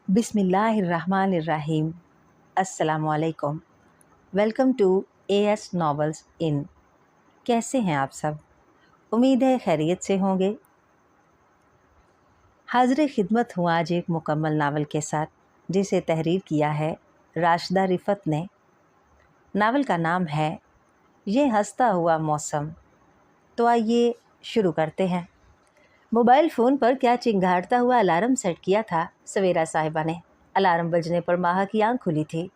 بسم اللہ الرحمن الرحیم۔ السلام علیکم۔ Welcome to A S novels in. کیسے ہیں آپ سب؟ امید ہے خیریت سے ہوں گے۔ حاضر خدمت ہوں آج ایک مکمل ناول کے ساتھ جسے تحریر کیا ہے راشدہ رفت نے۔ ناول کا نام ہے یہ ہنستا ہوا موسم۔ تو آئیے شروع کرتے ہیں۔ موبائل فون پر کیا چنگھاڑتا ہوا الارم سیٹ کیا تھا سویرا صاحبہ نے۔ الارم بجنے پر ماہا کی آنکھ کھلی تھی۔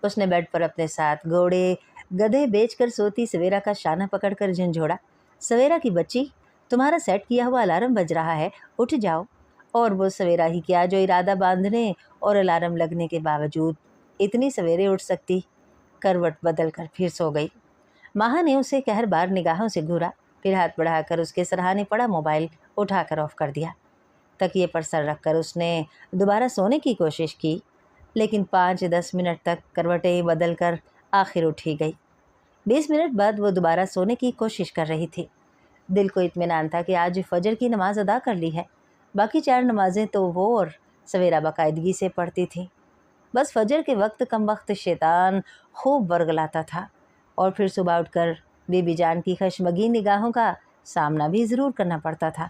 اس نے بیڈ پر اپنے ساتھ گھوڑے گدھے بیچ کر سوتی سویرا کا شانہ پکڑ کر جھنجھوڑا۔ سویرا کی بچی، تمہارا سیٹ کیا ہوا الارم بج رہا ہے، اٹھ جاؤ۔ اور وہ سویرا ہی کیا جو ارادہ باندھنے اور الارم لگنے کے باوجود اتنی سویرے اٹھ سکتی۔ کروٹ بدل کر پھر سو گئی۔ ماہا نے اسے قہر بار نگاہوں سے گھورا، پھر ہاتھ بڑھا کر اس کے سرہانے پڑا موبائل اٹھا کر آف کر دیا۔ تکیے پر سر رکھ کر اس نے دوبارہ سونے کی کوشش کی، لیکن 5-10 منٹ تک کروٹیں بدل کر آخر اٹھ ہی گئی۔ 20 منٹ بعد وہ دوبارہ سونے کی کوشش کر رہی تھی۔ دل کو اطمینان تھا کہ آج فجر کی نماز ادا کر لی ہے، باقی 4 نمازیں تو وہ اور سویرا باقاعدگی سے پڑھتی تھی۔ بس فجر کے وقت کم وقت شیطان خوب ورگلاتا تھا، اور پھر صبح اٹھ کر بی بی جان کی خشمگین نگاہوں کا سامنا بھی ضرور کرنا پڑتا تھا۔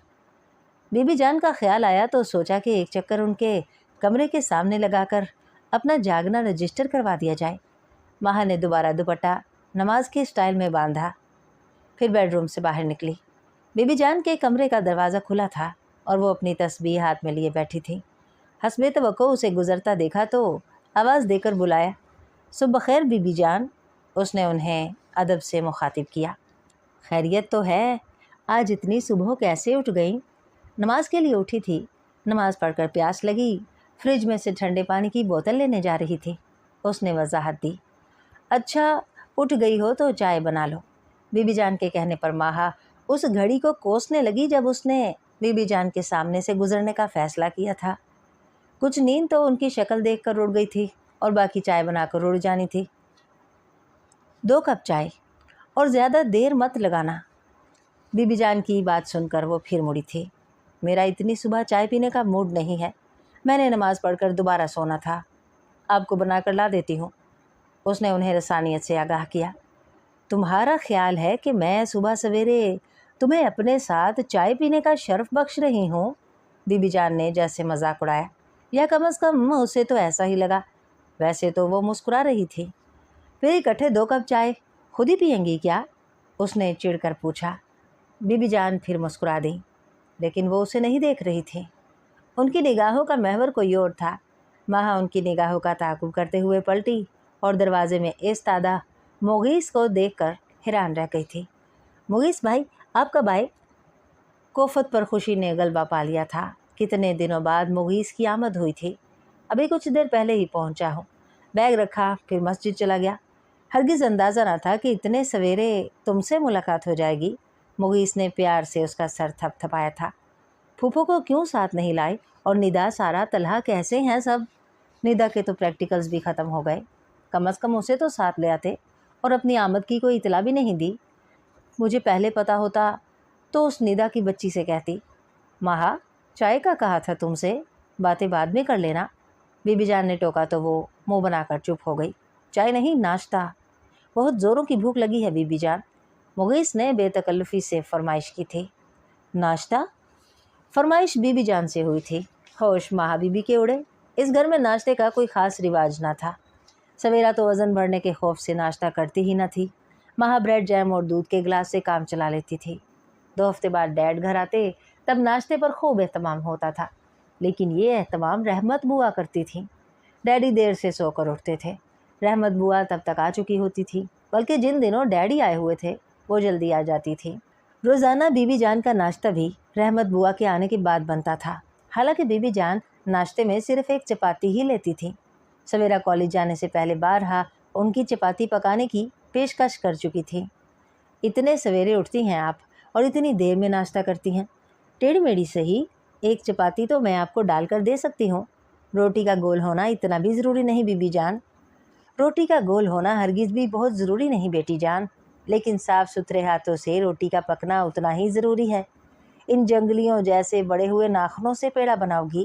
بی بی جان کا خیال آیا تو سوچا کہ ایک چکر ان کے کمرے کے سامنے لگا کر اپنا جاگنا رجسٹر کروا دیا جائے۔ ماہا نے دوبارہ دوپٹہ نماز کے سٹائل میں باندھا، پھر بیڈ روم سے باہر نکلی۔ بی بی جان کے کمرے کا دروازہ کھلا تھا اور وہ اپنی تسبیح ہاتھ میں لیے بیٹھی تھی۔ حسب توقع اسے گزرتا دیکھا تو آواز دے کر بلایا، صبح بخیر بی بی جان۔ اس نے انہیں ادب سے مخاطب کیا۔ خیریت تو ہے؟ آج اتنی صبح کیسے اٹھ گئیں؟ نماز کے لیے اٹھی تھی، نماز پڑھ کر پیاس لگی، فریج میں سے ٹھنڈے پانی کی بوتل لینے جا رہی تھی۔ اس نے وضاحت دی۔ اچھا اٹھ گئی ہو تو چائے بنا لو۔ بی بی جان کے کہنے پر ماہا اس گھڑی کو کوسنے لگی جب اس نے بی بی جان کے سامنے سے گزرنے کا فیصلہ کیا تھا۔ کچھ نیند تو ان کی شکل دیکھ کر اڑ گئی تھی اور باقی چائے بنا کر اڑ جانی تھی۔ 2 کپ چائے، اور زیادہ دیر مت لگانا۔ بی بی جان کی بات سن کر وہ پھر مڑی تھی۔ میرا اتنی صبح چائے پینے کا موڈ نہیں ہے، میں نے نماز پڑھ کر دوبارہ سونا تھا، آپ کو بنا کر لا دیتی ہوں۔ اس نے انہیں رسانیت سے آگاہ کیا۔ تمہارا خیال ہے کہ میں صبح سویرے تمہیں اپنے ساتھ چائے پینے کا شرف بخش رہی ہوں؟ بی بی جان نے جیسے مذاق اڑایا، یا کم از کم اسے تو ایسا ہی لگا۔ ویسے تو وہ مسکرا رہی تھی۔ پھر اکٹھے 2 کپ چائے خود ہی پئیں گی کیا؟ اس نے چڑ کر پوچھا۔ بی بی جان پھر مسکرا دیں، لیکن وہ اسے نہیں دیکھ رہی تھی۔ ان کی نگاہوں کا محور کوئی اور تھا۔ ماہا ان کی نگاہوں کا تعاقب کرتے ہوئے پلٹی اور دروازے میں ایستادہ مغیث کو دیکھ کر حیران رہ گئی تھی۔ مغیث بھائی، آپ کب آئے؟ کوفت پر خوشی نے غلبہ پا لیا تھا۔ کتنے دنوں بعد مغیث کی آمد ہوئی تھی۔ ابھی کچھ دیر پہلے ہی پہنچا ہوں۔ بیگ رکھا، پھر مسجد چلا گیا۔ ہرگز اندازہ نہ تھا کہ اتنے سویرے تم سے ملاقات ہو جائے گی۔ مغیث نے پیار سے اس کا سر تھپ تھپایا تھا۔ پھوپھو کو کیوں ساتھ نہیں لائے؟ اور ندا، سارا، طلحہ کیسے ہیں سب؟ ندا کے تو پریکٹیکلز بھی ختم ہو گئے، کم از کم اسے تو ساتھ لے آتے، اور اپنی آمد کی کوئی اطلاع بھی نہیں دی۔ مجھے پہلے پتہ ہوتا تو اس ندا کی بچی سے کہتی۔ ماہا، چائے کا کہا تھا تم سے، باتیں بعد میں کر لینا۔ بی بی جان نے ٹوکا تو وہ منہ بنا کر چپ ہو گئی۔ چائے نہیں، ناشتہ، بہت زوروں کی بھوک لگی ہے بی بی جان، مغیث نے بے تکلفی سے فرمائش کی تھی۔ ناشتہ؟ فرمائش بی بی جان سے ہوئی تھی۔ ہوش ماہا بی بی کے اڑے۔ اس گھر میں ناشتے کا کوئی خاص رواج نہ تھا۔ سویرا تو وزن بڑھنے کے خوف سے ناشتہ کرتی ہی نہ تھی۔ ماہا بریڈ جیم اور دودھ کے گلاس سے کام چلا لیتی تھی۔ 2 ہفتے بعد ڈیڈ گھر آتے تب ناشتے پر خوب اہتمام ہوتا تھا، لیکن یہ اہتمام رحمت بوا کرتی تھیں۔ ڈیڈی دیر سے سو کر اٹھتے تھے۔ رحمت بوا تب تک آ چکی ہوتی تھی، بلکہ جن دنوں ڈیڈی آئے ہوئے تھے وہ جلدی آ جاتی تھی۔ روزانہ بی بی جان کا ناشتہ بھی رحمت بوا کے آنے کے بعد بنتا تھا، حالانکہ بی بی جان ناشتے میں صرف 1 چپاتی ہی لیتی تھی۔ سویرا کالج جانے سے پہلے بارہا ان کی چپاتی پکانے کی پیشکش کر چکی تھی۔ اتنے سویرے اٹھتی ہیں آپ اور اتنی دیر میں ناشتہ کرتی ہیں؟ ٹیڑھی میڑھی صحیح، 1 چپاتی تو میں آپ کو ڈال کر دے سکتی ہوں۔ روٹی کا گول ہونا اتنا بھی ضروری نہیں بی بی جان۔ روٹی کا گول ہونا ہرگز بھی بہت ضروری نہیں بیٹی جان، لیکن صاف ستھرے ہاتھوں سے روٹی کا پکنا اتنا ہی ضروری ہے۔ ان جنگلیوں جیسے بڑے ہوئے ناخنوں سے پیڑا بناؤ گی،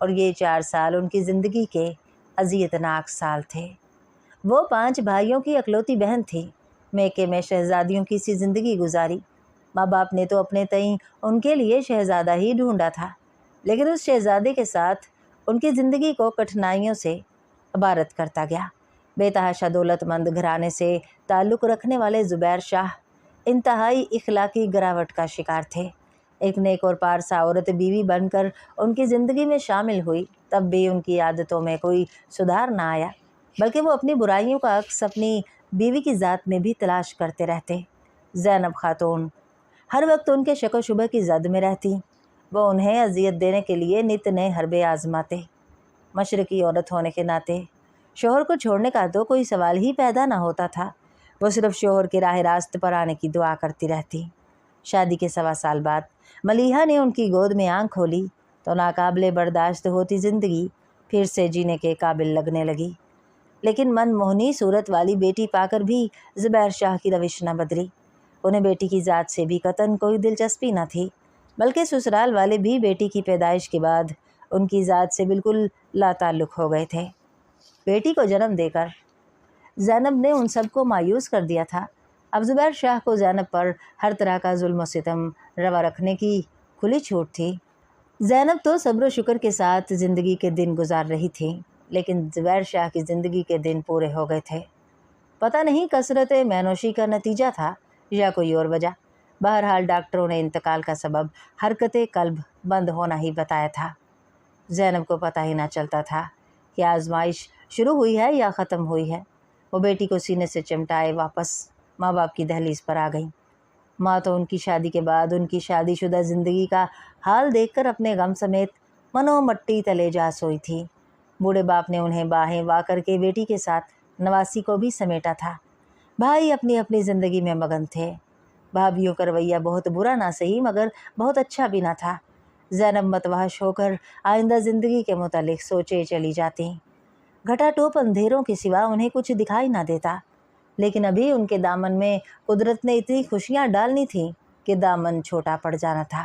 اور یہ 4 سال ان کی زندگی کے اذیتناک سال تھے۔ وہ 5 بھائیوں کی اکلوتی بہن تھی۔ میکے میں شہزادیوں کی سی زندگی گزاری۔ ماں باپ نے تو اپنے تئیں ان کے لیے شہزادہ ہی ڈھونڈا تھا، لیکن اس شہزادے کے ساتھ ان کی زندگی کو کٹھنائیوں سے عبارت کرتا گیا۔ بے تحاشا دولت مند گھرانے سے تعلق رکھنے والے زبیر شاہ انتہائی اخلاقی گراوٹ کا شکار تھے۔ ایک نیک اور پارسا عورت بیوی بن کر ان کی زندگی میں شامل ہوئی، تب بھی ان کی عادتوں میں کوئی سدھار نہ آیا، بلکہ وہ اپنی برائیوں کا عکس اپنی بیوی کی ذات میں بھی تلاش کرتے رہتے۔ زینب خاتون ہر وقت ان کے شک و شبہ کی زد میں رہتی۔ وہ انہیں اذیت دینے کے لیے نت نئے حربے آزماتے۔ مشرقی عورت ہونے کے ناطے شوہر کو چھوڑنے کا تو کوئی سوال ہی پیدا نہ ہوتا تھا۔ وہ صرف شوہر کے راہ راست پر آنے کی دعا کرتی رہتی۔ شادی کے 1.25 سال بعد ملیحہ نے ان کی گود میں آنکھ کھولی تو ناقابل برداشت ہوتی زندگی پھر سے جینے کے قابل لگنے لگی۔ لیکن من موہنی صورت والی بیٹی پا کر بھی زبیر شاہ کی روش نہ بدلی۔ انہیں بیٹی کی ذات سے بھی قطعاً کوئی دلچسپی نہ تھی، بلکہ سسرال والے بھی بیٹی کی پیدائش کے بعد ان کی ذات سے بالکل لا تعلق ہو گئے تھے۔ بیٹی کو جنم دے کر زینب نے ان سب کو مایوس کر دیا تھا۔ اب زبیر شاہ کو زینب پر ہر طرح کا ظلم و ستم روا رکھنے کی کھلی چھوٹ تھی۔ زینب تو صبر و شکر کے ساتھ زندگی کے دن گزار رہی تھی، لیکن زبیر شاہ کی زندگی کے دن پورے ہو گئے تھے۔ پتہ نہیں کثرت مینوشی کا نتیجہ تھا یا کوئی اور وجہ۔ بہرحال ڈاکٹروں نے انتقال کا سبب حرکت قلب بند ہونا ہی بتایا تھا۔ زینب کو پتہ ہی نہ چلتا تھا کہ آزمائش شروع ہوئی ہے یا ختم ہوئی ہے۔ وہ بیٹی کو سینے سے چمٹائے واپس ماں باپ کی دہلیز پر آ گئیں۔ ماں تو ان کی شادی کے بعد ان کی شادی شدہ زندگی کا حال دیکھ کر اپنے غم سمیت منو مٹی تلے جا سوئی تھی۔ بوڑھے باپ نے انہیں باہیں وا کر کے بیٹی کے ساتھ نواسی کو بھی سمیٹا تھا۔ بھائی اپنی اپنی زندگی میں مگن تھے۔ بھابھیوں کا رویہ بہت برا نہ سہی مگر بہت اچھا بھی نہ تھا۔ زینب متوحش ہو کر آئندہ زندگی کے متعلق سوچے چلی جاتی۔ گھٹا ٹوپ اندھیروں کے سوا انہیں کچھ دکھائی نہ دیتا، لیکن ابھی ان کے دامن میں قدرت نے اتنی خوشیاں ڈالنی تھیں کہ دامن چھوٹا پڑ جانا تھا۔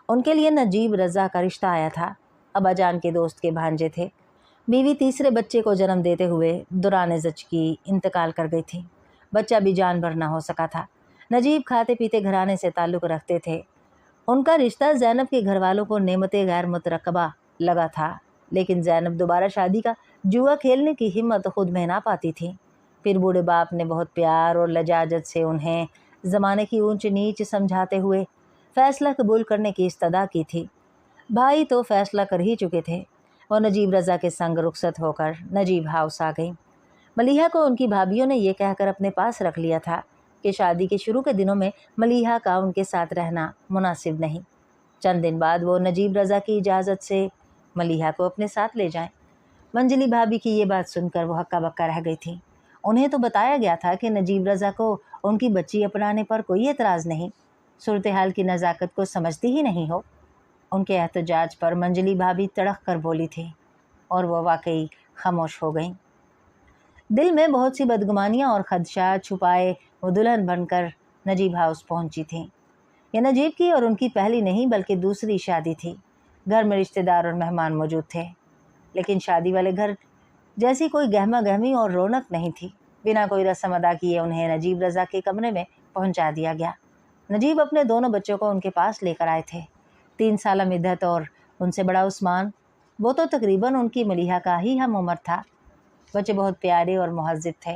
ان کے لیے نجیب رضا کا رشتہ آیا تھا۔ ابا جان کے دوست کے بھانجے تھے۔ بیوی تیسرے بچے کو جنم دیتے ہوئے دوران زچگی انتقال کر گئی تھی۔ بچہ بھی جان بھر نہ ہو سکا تھا۔ نجیب کھاتے پیتے گھرانے سے تعلق رکھتے تھے۔ ان کا رشتہ زینب کے گھر والوں کو نعمت غیر مترقبہ لگا تھا، لیکن زینب دوبارہ شادی کا جوا کھیلنے کی ہمت خود میں نہ پاتی تھی۔ پھر بوڑھے باپ نے بہت پیار اور لجاجت سے انہیں زمانے کی اونچ نیچ سمجھاتے ہوئے فیصلہ قبول کرنے کی استدعا کی تھی۔ بھائی تو فیصلہ کر ہی چکے تھے۔ وہ نجیب رضا کے سنگ رخصت ہو کر نجیب ہاؤس آ گئیں۔ ملیحہ کو ان کی بھابھیوں نے یہ کہہ کر اپنے پاس رکھ لیا تھا کہ شادی کے شروع کے دنوں میں ملیحہ کا ان کے ساتھ رہنا مناسب نہیں۔ چند دن بعد وہ نجیب رضا کی اجازت سے ملیحہ کو اپنے ساتھ لے جائیں۔ منجلی بھابھی کی یہ بات سن کر وہ ہکا بکا رہ گئی تھی۔ انہیں تو بتایا گیا تھا کہ نجیب رضا کو ان کی بچی اپنانے پر کوئی اعتراض نہیں، صورتحال کی نزاکت کو سمجھتی ہی نہیں ہو۔ ان کے احتجاج پر منجلی بھابھی تڑق کر بولی تھی اور وہ واقعی خاموش ہو گئیں۔ دل میں بہت سی بدگمانیاں اور خدشات چھپائے وہ دلہن بن کر نجیب ہاؤس پہنچی تھیں۔ یہ نجیب کی اور ان کی پہلی نہیں بلکہ دوسری شادی تھی۔ گھر میں رشتہ دار اور مہمان موجود تھے، لیکن شادی والے گھر جیسی کوئی گہما گہمی اور رونق نہیں تھی۔ بنا کوئی رسم ادا کیے انہیں نجیب رضا کے کمرے میں پہنچا دیا گیا۔ نجیب اپنے دونوں بچوں کو ان کے پاس لے کر آئے تھے۔ 3 سالہ مدحت اور ان سے بڑا عثمان، وہ تو تقریباً ان کی ملیحہ کا ہی ہم عمر تھا۔ بچے بہت پیارے اور مہذب تھے۔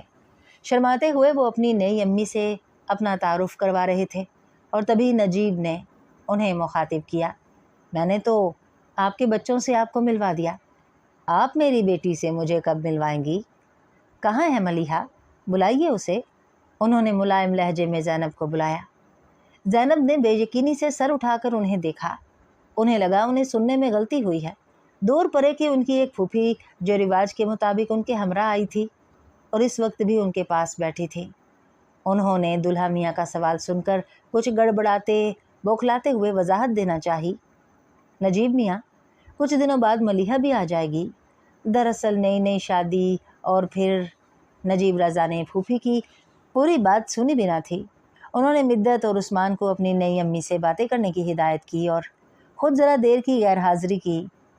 شرماتے ہوئے وہ اپنی نئی امی سے اپنا تعارف کروا رہے تھے اور تبھی نجیب نے انہیں مخاطب کیا، میں نے تو آپ کے بچوں سے آپ کو ملوا دیا، آپ میری بیٹی سے مجھے کب ملوائیں گی؟ کہاں ہے ملیحہ؟ بلائیے اسے۔ انہوں نے ملائم لہجے میں زینب کو بلایا۔ زینب نے بے یقینی سے سر اٹھا کر انہیں دیکھا۔ انہیں لگا انہیں سننے میں غلطی ہوئی ہے۔ دور پڑے کہ ان کی ایک پھوپھی جو رواج کے مطابق ان کے ہمراہ آئی تھی اور اس وقت بھی ان کے پاس بیٹھی تھی۔ انہوں نے دلہا میاں کا سوال سن کر کچھ گڑبڑاتے بوکھلاتے ہوئے وضاحت دینا چاہی، نجیب میاں کچھ دنوں بعد ملیحہ بھی آ جائے گی، دراصل نئی شادی اور پھر نجیب رضا نے پھوپھی کی پوری بات سنی بھی نہ تھی۔ انہوں نے مدت اور عثمان کو اپنی نئی امی سے باتیں کرنے کی ہدایت کی اور خود ذرا دیر کی غیر حاضری کی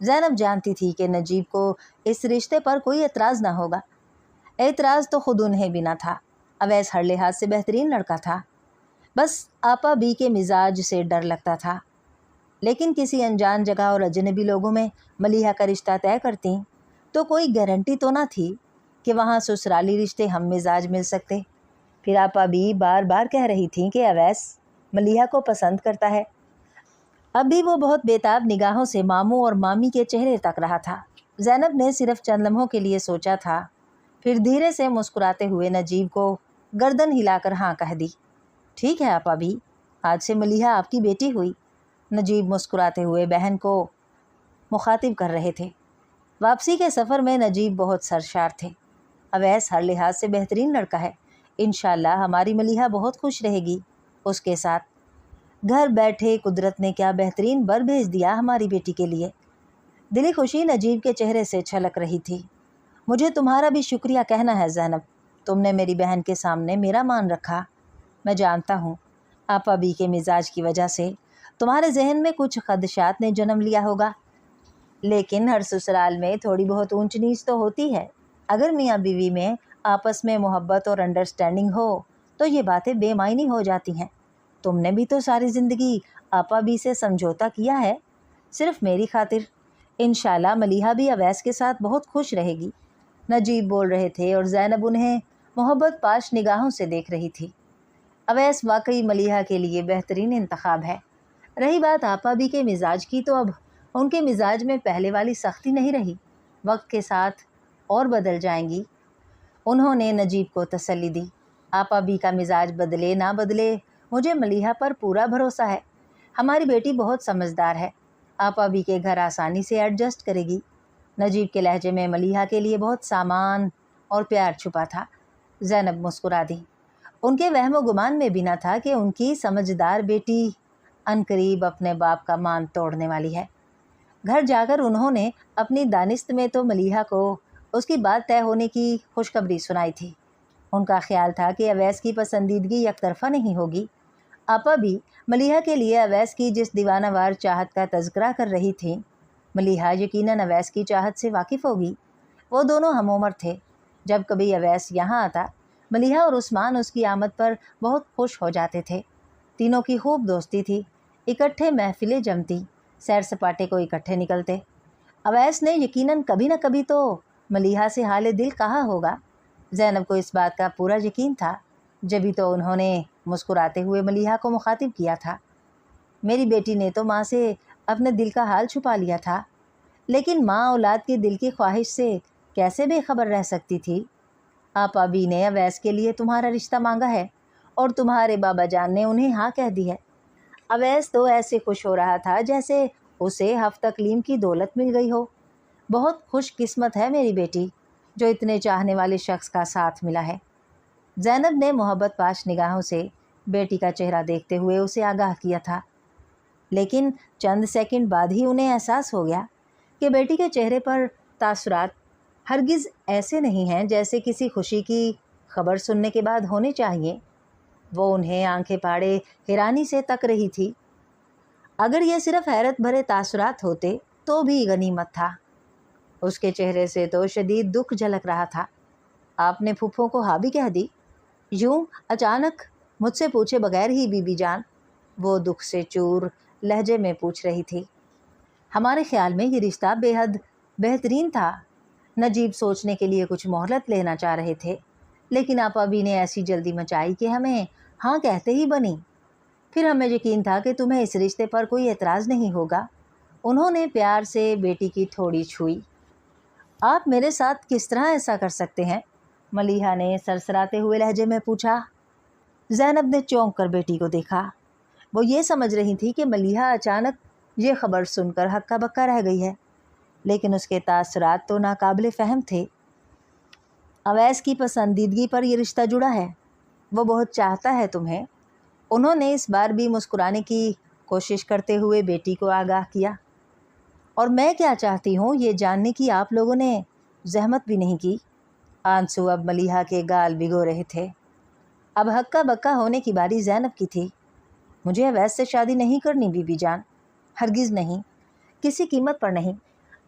زینب جانتی تھی کہ نجیب کو اس رشتے پر کوئی اعتراض نہ ہوگا۔ اعتراض تو خود انہیں بھی نہ تھا۔ اویس ہر لحاظ سے بہترین لڑکا تھا، بس آپا بی کے مزاج سے ڈر لگتا تھا۔ لیکن کسی انجان جگہ اور اجنبی لوگوں میں ملیحہ کا رشتہ طے کرتی تو کوئی گارنٹی تو نہ تھی کہ وہاں سسرالی رشتے ہم مزاج مل سکتے۔ پھر آپا بھی بار بار کہہ رہی تھیں کہ اویس ملیحہ کو پسند کرتا ہے۔ اب بھی وہ بہت بےتاب نگاہوں سے ماموں اور مامی کے چہرے تک رہا تھا۔ زینب نے صرف چند لمحوں کے لیے سوچا تھا، پھر دھیرے سے مسکراتے ہوئے نجیب کو گردن ہلا کر ہاں کہہ دی۔ ٹھیک ہے آپا بھی، آج سے ملیحہ آپ کی بیٹی ہوئی۔ نجیب مسکراتے ہوئے بہن کو مخاطب کر رہے تھے۔ واپسی کے سفر میں نجیب بہت سرشار تھے۔ اویس ہر لحاظ سے بہترین لڑکا ہے، انشاءاللہ ہماری ملیحہ بہت خوش رہے گی اس کے ساتھ۔ گھر بیٹھے قدرت نے کیا بہترین بر بھیج دیا ہماری بیٹی کے لیے۔ دلی خوشی نجیب کے چہرے سے چھلک رہی تھی۔ مجھے تمہارا بھی شکریہ کہنا ہے زینب، تم نے میری بہن کے سامنے میرا مان رکھا۔ میں جانتا ہوں آپا بی کے مزاج کی وجہ سے تمہارے ذہن میں کچھ خدشات نے جنم لیا ہوگا، لیکن ہر سسرال میں تھوڑی بہت اونچ نیچ تو ہوتی ہے۔ اگر میاں بیوی میں آپس میں محبت اور انڈرسٹینڈنگ ہو تو یہ باتیں بے معنی ہو جاتی ہیں۔ تم نے بھی تو ساری زندگی آپا بی سے سمجھوتا کیا ہے، صرف میری خاطر۔ انشاءاللہ ملیحہ بھی اویس کے ساتھ بہت خوش رہے گی۔ نجیب بول رہے تھے اور زینب انہیں محبت پاش نگاہوں سے دیکھ رہی تھی۔ اویس واقعی ملیحہ کے لیے بہترین انتخاب ہے۔ رہی بات آپا بی کے مزاج کی، تو اب ان کے مزاج میں پہلے والی سختی نہیں رہی، وقت کے ساتھ اور بدل جائیں گی۔ انہوں نے نجیب کو تسلی دی۔ آپا بی کا مزاج بدلے نہ بدلے، مجھے ملیحہ پر پورا بھروسہ ہے۔ ہماری بیٹی بہت سمجھدار ہے، آپا بی کے گھر آسانی سے ایڈجسٹ کرے گی۔ نجیب کے لہجے میں ملیحہ کے لیے بہت سامان اور پیار چھپا تھا۔ زینب مسکرا دی۔ ان کے وہم و گمان میں بھی نہ تھا کہ ان کی سمجھدار بیٹی عنقریب اپنے باپ کا مان توڑنے والی ہے۔ گھر جا کر انہوں نے اپنی دانست میں تو ملیحہ کو اس کی بات طے ہونے کی خوشخبری سنائی تھی۔ ان کا خیال تھا کہ اویس کی پسندیدگی یک طرفہ نہیں ہوگی۔ آپا بھی ملیحہ کے لیے اویس کی جس دیوانہ وار چاہت کا تذکرہ کر رہی تھیں، ملیحہ یقیناً اویس کی چاہت سے واقف ہوگی۔ وہ دونوں ہم عمر تھے۔ جب کبھی اویس یہاں آتا، ملیحہ اور عثمان اس کی آمد پر بہت خوش ہو جاتے تھے۔ تینوں کی خوب دوستی تھی، اکٹھے محفلیں جمتی، سیر سپاٹے کو اکٹھے نکلتے۔ اویس نے یقیناً کبھی نہ کبھی تو ملیحہ سے حال دل کہا ہوگا۔ زینب کو اس بات کا پورا یقین تھا، جبھی تو انہوں نے مسکراتے ہوئے ملیحہ کو مخاطب کیا تھا۔ میری بیٹی نے تو ماں سے اپنے دل کا حال چھپا لیا تھا، لیکن ماں اولاد کے دل کی خواہش سے کیسے بے خبر رہ سکتی تھی؟ آپا بی نے اویس کے لیے تمہارا رشتہ مانگا ہے اور تمہارے بابا جان نے انہیں ہاں کہہ دی ہے۔ اویس تو ایسے خوش ہو رہا تھا جیسے اسے ہفت اقلیم کی دولت مل گئی ہو۔ بہت خوش قسمت ہے میری بیٹی، جو اتنے چاہنے والے شخص کا ساتھ ملا ہے۔ زینب نے محبت پاش نگاہوں سے بیٹی کا چہرہ دیکھتے ہوئے اسے آگاہ کیا تھا، لیکن چند سیکنڈ بعد ہی انہیں احساس ہو گیا کہ بیٹی کے چہرے پر تاثرات ہرگز ایسے نہیں ہیں جیسے کسی خوشی کی خبر سننے کے بعد ہونے چاہیے۔ وہ انہیں آنکھیں پاڑے حیرانی سے تک رہی تھی۔ اگر یہ صرف حیرت بھرے تاثرات ہوتے تو بھی غنیمت تھا۔ اس کے چہرے سے تو شدید دکھ جھلک رہا تھا۔ آپ نے پھپھو کو ہاں بھی کہہ دی؟ یوں اچانک مجھ سے پوچھے بغیر ہی بی بی جان، وہ دکھ سے چور لہجے میں پوچھ رہی تھی۔ ہمارے خیال میں یہ رشتہ بے حد بہترین تھا۔ نجیب سوچنے کے لیے کچھ مہلت لینا چاہ رہے تھے، لیکن آپا بھی نے ایسی جلدی مچائی کہ ہمیں ہاں کہتے ہی بنی۔ پھر ہمیں یقین تھا کہ تمہیں اس رشتے پر کوئی اعتراض نہیں ہوگا۔ انہوں نے پیار سے بیٹی کی تھوڑی چھوئی۔ آپ میرے ساتھ کس طرح ایسا کر سکتے ہیں؟ ملیحہ نے سرسراتے ہوئے لہجے میں پوچھا۔ زینب نے چونک کر بیٹی کو دیکھا۔ وہ یہ سمجھ رہی تھی کہ ملیحہ اچانک یہ خبر سن کر ہکا بکا رہ گئی ہے، لیکن اس کے تاثرات تو ناقابل فہم تھے۔ اویس کی پسندیدگی پر یہ رشتہ جڑا ہے، وہ بہت چاہتا ہے تمہیں۔ انہوں نے اس بار بھی مسکرانے کی کوشش کرتے ہوئے بیٹی کو آگاہ کیا۔ اور میں کیا چاہتی ہوں یہ جاننے کی آپ لوگوں نے زحمت بھی نہیں کی۔ آنسو اب ملیحہ کے گال بھگو رہے تھے۔ اب ہکا بکا ہونے کی باری زینب کی تھی۔ مجھے اویس سے شادی نہیں کرنی بی بی جان، ہرگز نہیں، کسی قیمت پر نہیں۔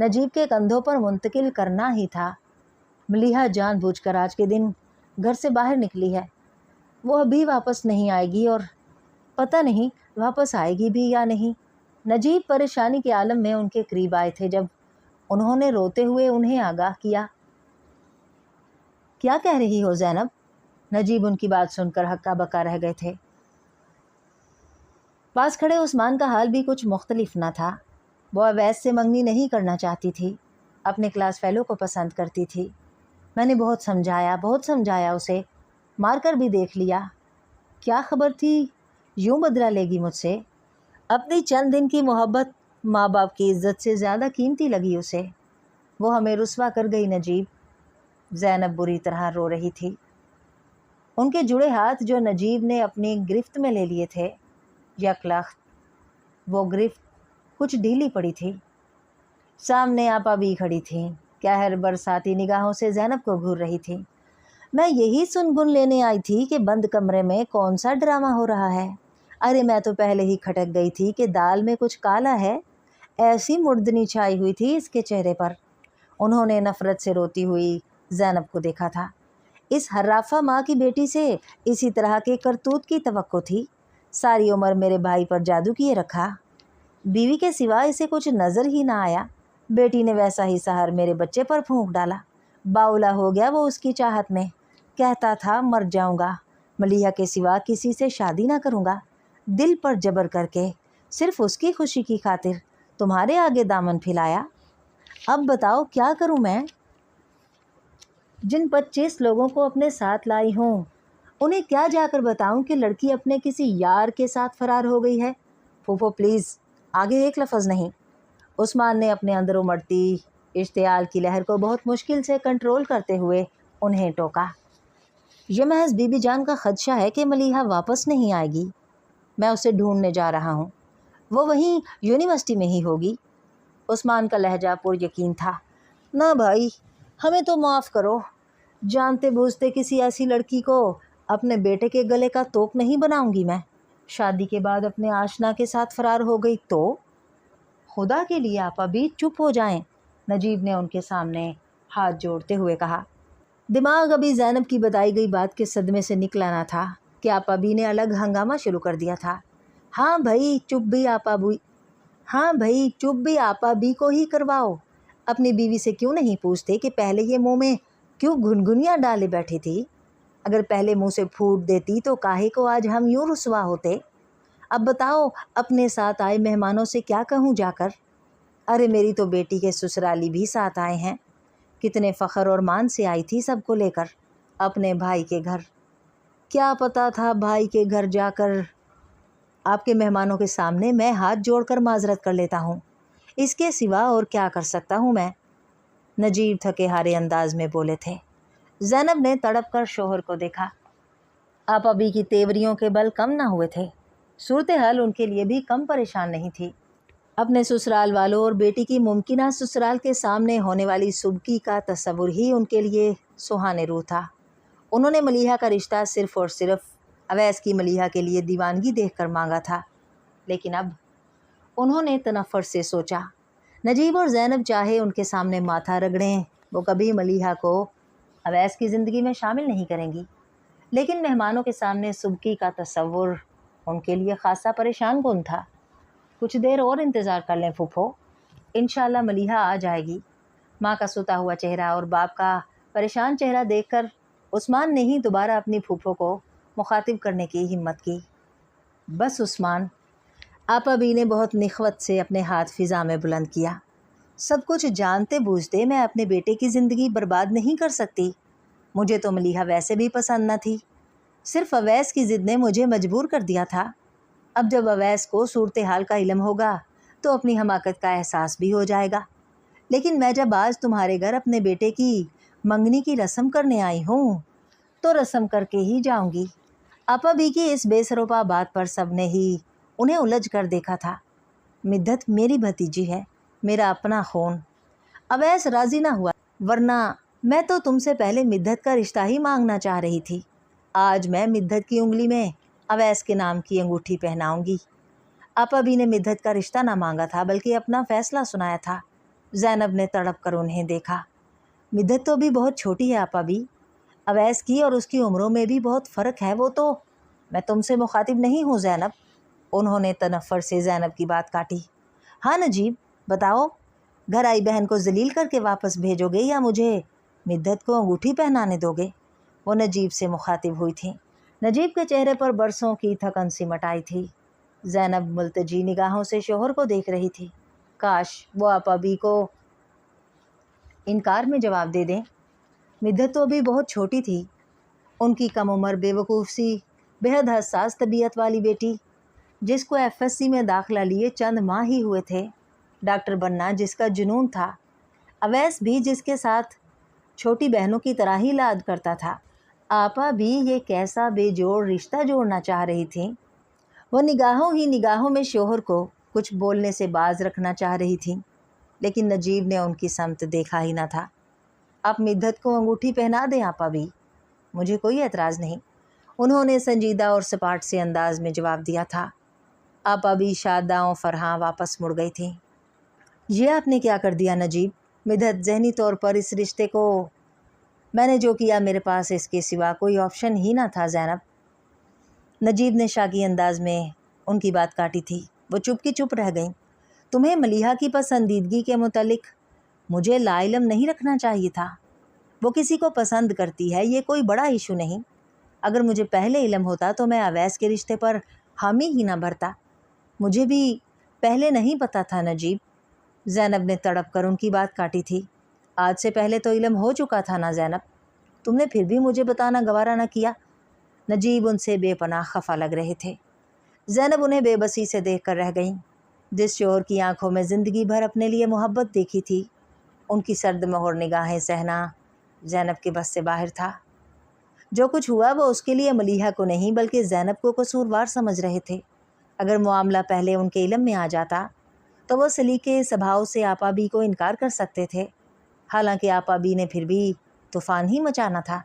نجیب کے کندھوں پر منتقل کرنا ہی تھا۔ ملیحہ جان بوجھ کر آج کے دن گھر سے باہر نکلی ہے، وہ ابھی واپس نہیں آئے گی اور پتہ نہیں واپس آئے گی بھی یا نہیں۔ نجیب پریشانی کے عالم میں ان کے قریب آئے تھے جب انہوں نے روتے ہوئے انہیں آگاہ کیا۔ کیا کہہ رہی ہو زینب؟ نجیب ان کی بات سن کر ہکا بکا رہ گئے تھے۔ پاس کھڑے عثمان کا حال بھی کچھ مختلف نہ تھا۔ وہ اویس سے منگنی نہیں کرنا چاہتی تھی، اپنے کلاس فیلو کو پسند کرتی تھی۔ میں نے بہت سمجھایا اسے، مار کر بھی دیکھ لیا۔ کیا خبر تھی یوں بدلہ لے گی مجھ سے؟ اپنی چند دن کی محبت ماں باپ کی عزت سے زیادہ قیمتی لگی اسے۔ وہ ہمیں رسوا کر گئی نجیب۔ زینب بری طرح رو رہی تھی۔ ان کے جڑے ہاتھ جو نجیب نے اپنی گرفت میں لے لیے تھے، یک لخت وہ گرفت کچھ ڈھیلی پڑی تھی۔ سامنے آپا بھی کھڑی تھیں، قہر برساتی نگاہوں سے زینب کو گھور رہی تھی۔ میں یہی سن لینے آئی تھی کہ بند کمرے میں کون سا ڈرامہ ہو رہا ہے۔ ارے میں تو پہلے ہی کھٹک گئی تھی کہ دال میں کچھ کالا ہے، ایسی مردنی چھائی ہوئی تھی اس کے چہرے پر۔ انہوں نے نفرت سے روتی ہوئی زینب کو دیکھا تھا۔ اس حرافہ ماں کی بیٹی سے اسی طرح کے کرتوت کی توقع تھی۔ ساری عمر میرے بھائی پر جادو کیے رکھا، بیوی کے سوا اسے کچھ نظر ہی نہ آیا۔ بیٹی نے ویسا ہی سحر میرے بچے پر پھونک ڈالا۔ باولا ہو گیا وہ اس کی چاہت میں، کہتا تھا مر جاؤں گا، ملیحہ کے سوا کسی سے شادی نہ کروں گا۔ دل پر جبر کر کے صرف اس کی خوشی کی خاطر تمہارے آگے دامن پھیلایا۔ اب بتاؤ کیا کروں میں؟ جن 25 لوگوں کو اپنے ساتھ لائی ہوں انہیں کیا جا کر بتاؤں کہ لڑکی اپنے کسی یار کے ساتھ فرار ہو گئی ہے؟ پھوپھو پلیز آگے ایک لفظ نہیں۔ عثمان نے اپنے اندر امڑتی اشتعال کی لہر کو بہت مشکل سے کنٹرول کرتے ہوئے انہیں ٹوکا۔ یہ محض بی بی جان کا خدشہ ہے کہ ملیحہ واپس نہیں آئے گی۔ میں اسے ڈھونڈنے جا رہا ہوں، وہ وہیں یونیورسٹی میں ہی ہوگی۔ عثمان کا لہجہ پر یقین تھا۔ نہ بھائی، ہمیں تو معاف کرو، جانتے بوجھتے کسی ایسی لڑکی کو اپنے بیٹے کے گلے کا توق نہیں بناؤں گی میں۔ شادی کے بعد اپنے آشنا کے ساتھ فرار ہو گئی تو؟ خدا کے لیے آپا بھی چپ ہو جائیں، نجیب نے ان کے سامنے ہاتھ جوڑتے ہوئے کہا۔ دماغ ابھی زینب کی بتائی گئی بات کے صدمے سے نکلا نہ تھا کہ آپا بھی نے الگ ہنگامہ شروع کر دیا تھا۔ ہاں بھائی چپ بھی آپا بھی کو ہی کرواؤ۔ اپنی بیوی سے کیوں نہیں پوچھتے کہ پہلے یہ منہ میں کیوں گھنگھنیاں ڈالے بیٹھی تھی؟ اگر پہلے منہ سے پھوٹ دیتی تو کاہے کو آج ہم یوں رسوا ہوتے؟ اب بتاؤ اپنے ساتھ آئے مہمانوں سے کیا کہوں جا کر؟ ارے میری تو بیٹی کے سسرالی بھی ساتھ آئے ہیں، کتنے فخر اور مان سے آئی تھی سب کو لے کر اپنے بھائی کے گھر۔ کیا پتا تھا بھائی کے گھر جا کر آپ کے مہمانوں کے سامنے میں ہاتھ جوڑ کر معذرت کر لیتا ہوں، اس کے سوا اور کیا کر سکتا ہوں میں؟ نجیب تھکے ہارے انداز میں بولے تھے۔ زینب نے تڑپ کر شوہر کو دیکھا۔ آپا بھی کی تیوریوں کے بل کم نہ ہوئے تھے، صورتحال ان کے لیے بھی کم پریشان نہیں تھی۔ اپنے سسرال والوں اور بیٹی کی ممکنہ سسرال کے سامنے ہونے والی سبکی کا تصور ہی ان کے لیے سہانے روح تھا۔ انہوں نے ملیحہ کا رشتہ صرف اور صرف اویس کی ملیحہ کے لیے دیوانگی دیکھ کر مانگا تھا، لیکن اب انہوں نے تنفر سے سوچا نجیب اور زینب چاہے ان کے سامنے ماتھا رگڑیں، وہ کبھی ملیحہ کو اویس کی زندگی میں شامل نہیں کریں گی۔ لیکن مہمانوں کے سامنے سبکی کا تصور ان کے لیے خاصا پریشان کن تھا۔ کچھ دیر اور انتظار کر لیں پھوپھو، انشاءاللہ ملیحہ آ جائے گی۔ ماں کا سوتا ہوا چہرہ اور باپ کا پریشان چہرہ دیکھ کر عثمان نے ہی دوبارہ اپنی پھوپھو کو مخاطب کرنے کی ہمت کی۔ بس عثمان، آپا بھی نے بہت نخوت سے اپنے ہاتھ فضا میں بلند کیا۔ سب کچھ جانتے بوجھتے میں اپنے بیٹے کی زندگی برباد نہیں کر سکتی۔ مجھے تو ملیحہ ویسے بھی پسند نہ تھی، صرف اویس کی ضد نے مجھے مجبور کر دیا تھا۔ اب جب اویس کو صورتحال کا علم ہوگا تو اپنی حماقت کا احساس بھی ہو جائے گا۔ لیکن میں جب آج تمہارے گھر اپنے بیٹے کی منگنی کی رسم کرنے آئی ہوں تو رسم کر کے ہی جاؤں گی۔ آپا بھی کی اس بے سروپا بات پر سب نے ہی انہیں الجھ کر دیکھا تھا۔ مدت میری بھتیجی ہے، میرا اپنا خون۔ اویس راضی نہ ہوا، ورنہ میں تو تم سے پہلے مدت کا رشتہ ہی مانگنا چاہ رہی تھی۔ آج میں مدت کی انگلی میں اویس کے نام کی انگوٹھی پہناؤں گی۔ آپا بھی نے مدت کا رشتہ نہ مانگا تھا بلکہ اپنا فیصلہ سنایا تھا۔ زینب نے تڑپ کر انہیں دیکھا۔ مدت تو بھی بہت چھوٹی ہے آپا بھی، اویس کی اور اس کی عمروں میں بھی بہت فرق ہے، وہ تو میں تم سے مخاطب نہیں ہوں زینب۔ انہوں نے تنفر سے زینب کی بات کاٹی۔ ہاں نجیب بتاؤ، گھر آئی بہن کو ذلیل کر کے واپس بھیجو گے یا مجھے مدت کو انگوٹھی پہنانے دو گے؟ وہ نجیب سے مخاطب ہوئی تھیں۔ نجیب کے چہرے پر برسوں کی تھکن سمٹ آئی تھی۔ زینب ملتجی نگاہوں سے شوہر کو دیکھ رہی تھی۔ کاش وہ آپا بی کو انکار میں جواب دے دیں۔ مدت تو بھی بہت چھوٹی تھی، ان کی کم عمر بے وقوف سی بے حد حساس طبیعت والی بیٹی، جس کو ایف ایس سی میں داخلہ لیے چند ماہ ہی ہوئے تھے، ڈاکٹر بننا جس کا جنون تھا، اویس بھی جس کے ساتھ چھوٹی بہنوں کی طرح ہی لاد کرتا تھا، آپا بھی یہ کیسا بے جوڑ رشتہ جوڑنا چاہ رہی تھیں۔ وہ نگاہوں ہی نگاہوں میں شوہر کو کچھ بولنے سے باز رکھنا چاہ رہی تھیں، لیکن نجیب نے ان کی سمت دیکھا ہی نہ تھا۔ آپ مدت کو انگوٹھی پہنا دیں آپا بھی، مجھے کوئی اعتراض نہیں، انہوں نے سنجیدہ اور سپاٹ سے انداز میں جواب دیا تھا۔ آپا بھی شاداں و فرحاں واپس مڑ گئی تھیں۔ یہ آپ نے کیا کر دیا نجیب؟ مدت ذہنی طور پر اس رشتے کو، میں نے جو کیا میرے پاس اس کے سوا کوئی آپشن ہی نہ تھا زینب۔ نجیب نے شاکی انداز میں ان کی بات کاٹی تھی۔ وہ چپ کی چپ رہ گئیں۔ تمہیں ملیحہ کی پسندیدگی کے متعلق مجھے لا علم نہیں رکھنا چاہیے تھا۔ وہ کسی کو پسند کرتی ہے، یہ کوئی بڑا ایشو نہیں۔ اگر مجھے پہلے علم ہوتا تو میں اویس کے رشتے پر حامی ہی نہ بھرتا۔ مجھے بھی پہلے نہیں پتہ تھا نجیب۔ زینب نے تڑپ کر ان کی بات کاٹی تھی۔ آج سے پہلے تو علم ہو چکا تھا نا زینب، تم نے پھر بھی مجھے بتانا گوارا نہ کیا۔ نجیب ان سے بے پناہ خفا لگ رہے تھے۔ زینب انہیں بے بسی سے دیکھ کر رہ گئیں۔ جس شوہر کی آنکھوں میں زندگی بھر اپنے لیے محبت دیکھی تھی، ان کی سرد مہر نگاہیں سہنا زینب کے بس سے باہر تھا۔ جو کچھ ہوا وہ اس کے لیے ملیحہ کو نہیں بلکہ زینب کو قصوروار سمجھ رہے تھے۔ اگر معاملہ پہلے ان کے علم میں آ جاتا تو وہ سلیقے سبھاؤ سے آپا بی کو انکار کر سکتے تھے، حالانکہ آپا بی نے پھر بھی طوفان ہی مچانا تھا۔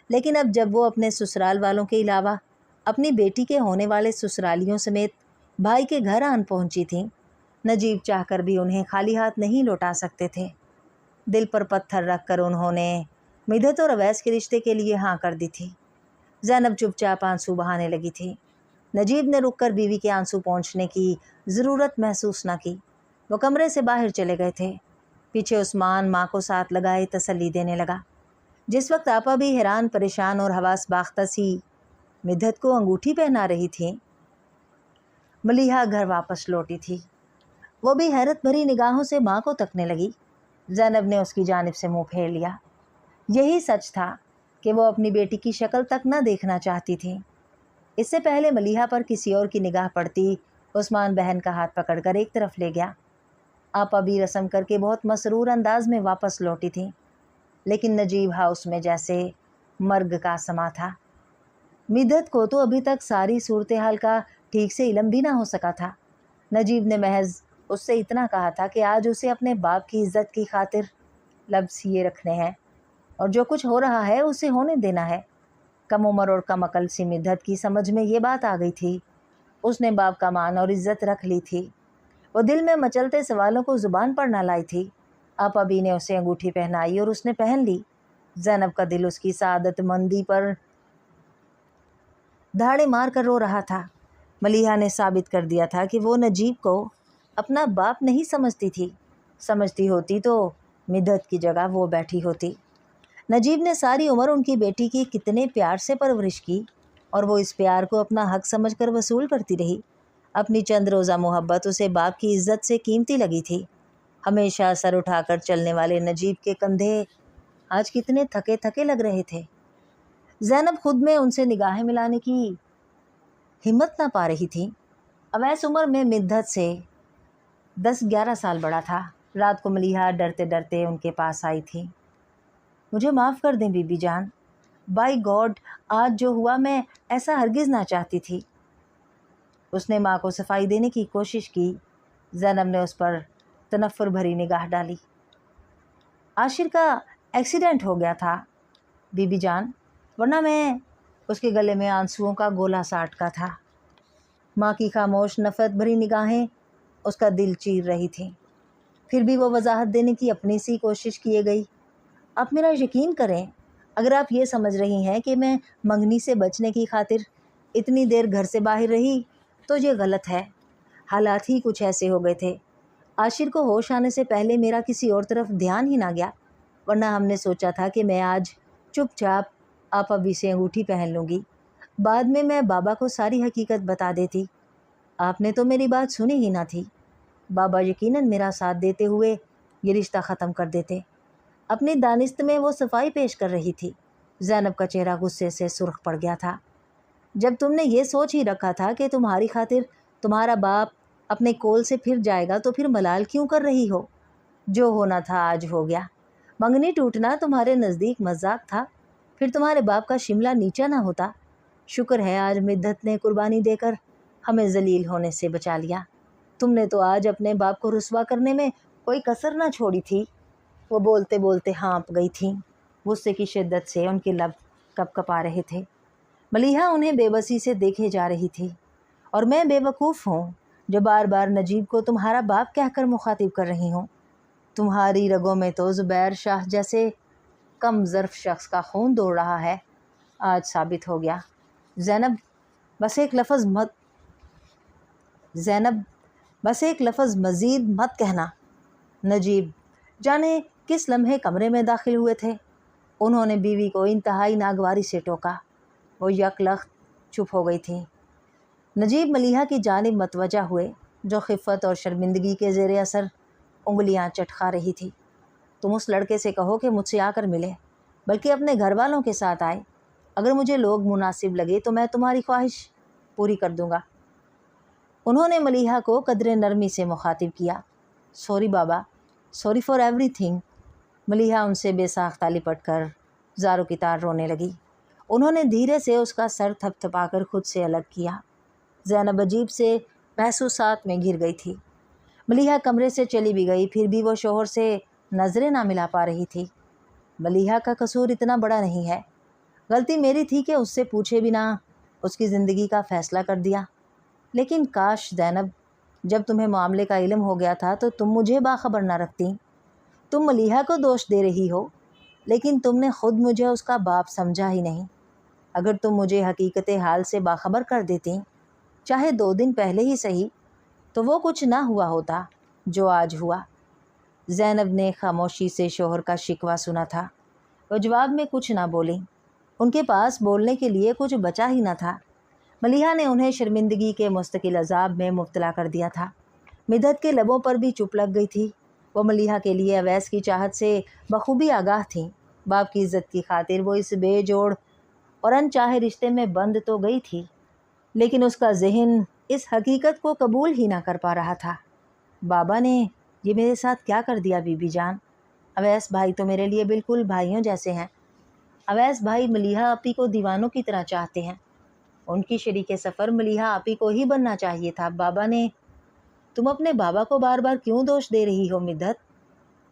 لیکن اب جب وہ اپنے سسرال والوں کے علاوہ اپنی بیٹی کے ہونے والے سسرالیوں سمیت بھائی کے گھر آن پہنچی تھیں، نجیب چاہ کر بھی انہیں خالی ہاتھ نہیں لوٹا سکتے تھے۔ دل پر پتھر رکھ کر انہوں نے مدت اور اویس کے رشتے کے لیے ہاں کر دی تھی۔ زینب چپ چاپ آنسو بہانے لگی تھی۔ نجیب نے رک کر بیوی کے آنسو پونچھنے کی ضرورت محسوس نہ کی۔ وہ کمرے سے باہر چلے گئے تھے۔ پیچھے عثمان ماں کو ساتھ لگائے تسلی دینے لگا۔ جس وقت آپا بھی حیران پریشان اور حواس باختہ سی مدت کو انگوٹھی پہنا رہی تھیں، ملیحہ گھر واپس لوٹی تھی۔ وہ بھی حیرت بھری نگاہوں سے ماں کو تکنے لگی۔ زینب نے اس کی جانب سے منہ پھیر لیا۔ یہی سچ تھا کہ وہ اپنی بیٹی کی شکل تک نہ دیکھنا چاہتی تھیں۔ اس سے پہلے ملیحہ پر کسی اور کی نگاہ پڑتی، عثمان بہن کا ہاتھ پکڑ کر ایک طرف لے گیا۔ آپا بھی رسم کر کے بہت مسرور انداز میں واپس لوٹی تھیں، لیکن نجیب ہاؤس میں جیسے مرگ کا سما تھا۔ مدت کو تو ابھی تک ساری صورتحال کا ٹھیک سے علم بھی نہ ہو سکا تھا۔ نجیب نے محض اس سے اتنا کہا تھا کہ آج اسے اپنے باپ کی عزت کی خاطر لفظ یہ رکھنے ہیں اور جو کچھ ہو رہا ہے اسے ہونے دینا ہے۔ کم عمر اور کم عقل سی مدت کی سمجھ میں یہ بات آ گئی تھی۔ اس نے باپ کا مان اور عزت رکھ لی تھی۔ وہ دل میں مچلتے سوالوں کو زبان پر نہ لائی تھی۔ آپا بی نے اسے انگوٹھی پہنائی اور اس نے پہن لی۔ زینب کا دل اس کی سعادت مندی پر دھاڑے مار کر رو رہا تھا۔ ملیحہ نے ثابت کر دیا تھا کہ وہ نجیب کو اپنا باپ نہیں سمجھتی تھی۔ سمجھتی ہوتی تو مدت کی جگہ وہ بیٹھی ہوتی۔ نجیب نے ساری عمر ان کی بیٹی کی کتنے پیار سے پرورش کی اور وہ اس پیار کو اپنا حق سمجھ کر وصول کرتی رہی۔ اپنی چند روزہ محبت اسے باپ کی عزت سے قیمتی لگی تھی۔ ہمیشہ سر اٹھا کر چلنے والے نجیب کے کندھے آج کتنے تھکے تھکے لگ رہے تھے۔ زینب خود میں ان سے نگاہیں ملانے کی ہمت نہ پا رہی تھی۔ اویس عمر میں مدت سے 10-11 سال بڑا تھا۔ رات کو ملیحہ ڈرتے ڈرتے ان کے پاس آئی تھی۔ مجھے معاف کر دیں بی بی جان، بائی گاڈ آج جو ہوا میں ایسا ہرگز نہ چاہتی تھی۔ اس نے ماں کو صفائی دینے کی کوشش کی۔ زینب نے اس پر تنفر بھری نگاہ ڈالی۔ عاشر کا ایکسیڈنٹ ہو گیا تھا بی بی جان، ورنہ میں اس کے گلے میں آنسوؤں کا گولا سا اٹکا تھا۔ ماں کی خاموش نفرت بھری نگاہیں اس کا دل چیر رہی تھیں۔ پھر بھی وہ وضاحت دینے کی اپنی سی کوشش کیے گئی۔ آپ میرا یقین کریں، اگر آپ یہ سمجھ رہی ہیں کہ میں منگنی سے بچنے کی خاطر اتنی دیر گھر سے باہر رہی تو یہ غلط ہے۔ حالات ہی کچھ ایسے ہو گئے تھے۔ عاشر کو ہوش آنے سے پہلے میرا کسی اور طرف دھیان ہی نہ گیا، ورنہ ہم نے سوچا تھا کہ میں آج چپ چاپ آپ ابھی سے انگوٹھی پہن لوں گی، بعد میں بابا کو ساری حقیقت بتا دیتی۔ آپ نے تو میری بات سنی ہی نہ تھی۔ بابا یقیناً میرا ساتھ دیتے ہوئے یہ رشتہ ختم کر دیتے۔ اپنی دانست میں وہ صفائی پیش کر رہی تھی۔ زینب کا چہرہ غصے سے سرخ پڑ گیا تھا۔ جب تم نے یہ سوچ ہی رکھا تھا کہ تمہاری خاطر تمہارا باپ اپنے کول سے پھر جائے گا تو پھر ملال کیوں کر رہی ہو؟ جو ہونا تھا آج ہو گیا۔ منگنی ٹوٹنا تمہارے نزدیک مذاق تھا، پھر تمہارے باپ کا شملہ نیچا نہ ہوتا۔ شکر ہے آج مدت نے قربانی دے کر ہمیں ذلیل ہونے سے بچا لیا۔ تم نے تو آج اپنے باپ کو رسوا کرنے میں کوئی کسر نہ چھوڑی تھی۔ وہ بولتے بولتے ہانپ گئی تھیں۔ غصے کی شدت سے ان کے لب کپ کپا رہے تھے۔ ملیحہ انہیں بے بسی سے دیکھے جا رہی تھی۔ اور میں بے وقوف ہوں جو بار بار نجیب کو تمہارا باپ کہہ کر مخاطب کر رہی ہوں۔ تمہاری رگوں میں تو زبیر شاہ جیسے کم ظرف شخص کا خون دوڑ رہا ہے۔ آج ثابت ہو گیا۔ زینب بس ایک لفظ مزید مت کہنا۔ نجیب جانے کس لمحے کمرے میں داخل ہوئے تھے۔ انہوں نے بیوی کو انتہائی ناگواری سے ٹوکا۔ وہ یک لخت چپ ہو گئی تھی۔ نجیب ملیحہ کی جانب متوجہ ہوئے جو خفت اور شرمندگی کے زیر اثر انگلیاں چٹکا رہی تھی۔ تم اس لڑکے سے کہو کہ مجھ سے آ کر ملے، بلکہ اپنے گھر والوں کے ساتھ آئے۔ اگر مجھے لوگ مناسب لگے تو میں تمہاری خواہش پوری کر دوں گا۔ انہوں نے ملیحہ کو قدر نرمی سے مخاطب کیا۔ سوری بابا، sorry for everything. Maliha ان سے بے ساختہ لپٹ کر زاروں کی طرح رونے لگی۔ انہوں نے دھیرے سے اس کا سر تھپ تھپا کر خود سے الگ کیا۔ زینب عجیب سے محسوسات میں گھر گئی تھی۔ ملیحہ کمرے سے چلی بھی گئی، پھر بھی وہ شوہر سے نظریں نہ ملا پا رہی تھی۔ ملیحہ کا قصور اتنا بڑا نہیں ہے۔ غلطی میری تھی کہ اس سے پوچھے بنا اس کی زندگی کا فیصلہ کر دیا۔ لیکن کاش زینب، جب تمہیں معاملے کا علم ہو گیا تھا تو تم مجھے باخبر نہ رکھتی۔ تم ملیحہ کو دوش دے رہی ہو، لیکن تم نے خود مجھے اس کا باپ سمجھا ہی نہیں۔ اگر تم مجھے حقیقت حال سے باخبر کر دیتی، چاہے 2 دن پہلے ہی صحیح، تو وہ کچھ نہ ہوا ہوتا جو آج ہوا۔ زینب نے خاموشی سے شوہر کا شکوہ سنا تھا۔ وہ جواب میں کچھ نہ بولی۔ ان کے پاس بولنے کے لیے کچھ بچا ہی نہ تھا۔ ملیحہ نے انہیں شرمندگی کے مستقل عذاب میں مبتلا کر دیا تھا۔ مدحت کے لبوں پر بھی چپ لگ گئی تھی۔ وہ ملیحہ کے لیے اویس کی چاہت سے بخوبی آگاہ تھیں۔ باپ کی عزت کی خاطر وہ اس بے جوڑ اور انچاہے رشتے میں بند تو گئی تھی، لیکن اس کا ذہن اس حقیقت کو قبول ہی نہ کر پا رہا تھا۔ بابا نے یہ میرے ساتھ کیا کر دیا بی بی جان؟ اویس بھائی تو میرے لیے بالکل بھائیوں جیسے ہیں۔ اویس بھائی ملیحہ آپی کو دیوانوں کی طرح چاہتے ہیں۔ ان کی شریک سفر ملیحہ آپی کو ہی بننا چاہیے تھا۔ بابا نے… تم اپنے بابا کو بار بار کیوں دوش دے رہی ہو مدحت؟